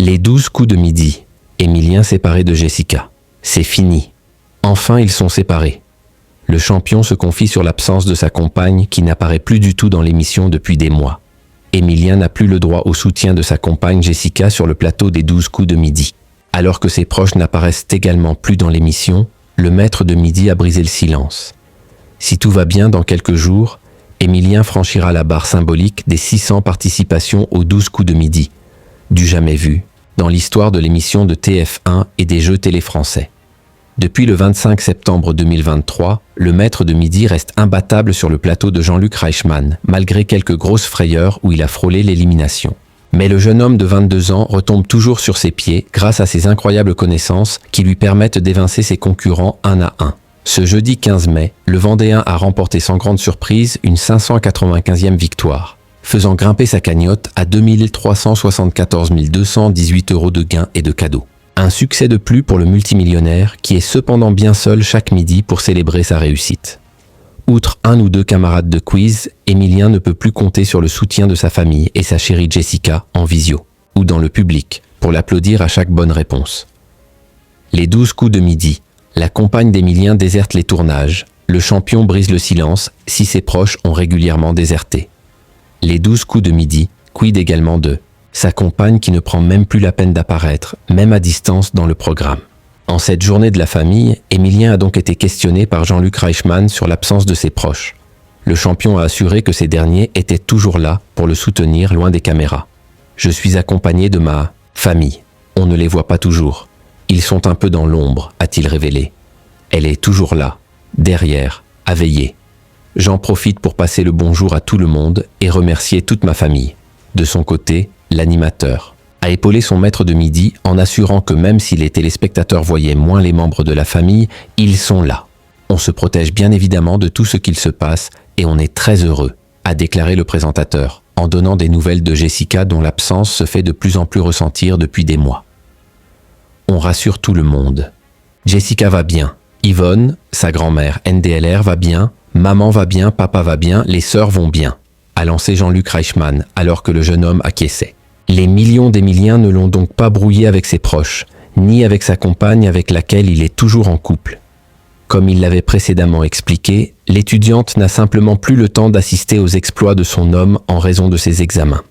Les 12 coups de midi. Emilien séparé de Jessica. C'est fini. Enfin, ils sont séparés. Le champion se confie sur l'absence de sa compagne qui n'apparaît plus du tout dans l'émission depuis des mois. Emilien n'a plus le droit au soutien de sa compagne Jessica sur le plateau des 12 coups de midi. Alors que ses proches n'apparaissent également plus dans l'émission, le maître de midi a brisé le silence. Si tout va bien dans quelques jours, Emilien franchira la barre symbolique des 600 participations aux 12 coups de midi, du jamais vu, dans l'histoire de l'émission de TF1 et des jeux télé français. Depuis le 25 septembre 2023, le maître de midi reste imbattable sur le plateau de Jean-Luc Reichmann, malgré quelques grosses frayeurs où il a frôlé l'élimination. Mais le jeune homme de 22 ans retombe toujours sur ses pieds grâce à ses incroyables connaissances qui lui permettent d'évincer ses concurrents un à un. Ce jeudi 15 mai, le Vendéen a remporté sans grande surprise une 595e victoire, faisant grimper sa cagnotte à 2 374 218 € de gains et de cadeaux. Un succès de plus pour le multimillionnaire qui est cependant bien seul chaque midi pour célébrer sa réussite. Outre un ou deux camarades de quiz, Emilien ne peut plus compter sur le soutien de sa famille et sa chérie Jessica en visio, ou dans le public, pour l'applaudir à chaque bonne réponse. Les 12 coups de midi. La compagne d'Emilien déserte les tournages. Le champion brise le silence si ses proches ont régulièrement déserté. Les 12 coups de midi, quid également de sa compagne qui ne prend même plus la peine d'apparaître, même à distance dans le programme. En cette journée de la famille, Emilien a donc été questionné par Jean-Luc Reichmann sur l'absence de ses proches. Le champion a assuré que ces derniers étaient toujours là pour le soutenir loin des caméras. « Je suis accompagné de ma famille. On ne les voit pas toujours. Ils sont un peu dans l'ombre, a-t-il révélé. Elle est toujours là, derrière, à veiller. J'en profite pour passer le bonjour à tout le monde et remercier toute ma famille. » De son côté, l'animateur a épaulé son maître de midi en assurant que même si les téléspectateurs voyaient moins les membres de la famille, ils sont là. On se protège bien évidemment de tout ce qu'il se passe et on est très heureux, a déclaré le présentateur, en donnant des nouvelles de Jessica dont l'absence se fait de plus en plus ressentir depuis des mois. On rassure tout le monde. Jessica va bien. Yvonne, sa grand-mère NDLR va bien. Maman va bien, papa va bien, les sœurs vont bien, a lancé Jean-Luc Reichmann alors que le jeune homme acquiesçait. Les millions d'Emiliens ne l'ont donc pas brouillé avec ses proches, ni avec sa compagne avec laquelle il est toujours en couple. Comme il l'avait précédemment expliqué, l'étudiante n'a simplement plus le temps d'assister aux exploits de son homme en raison de ses examens.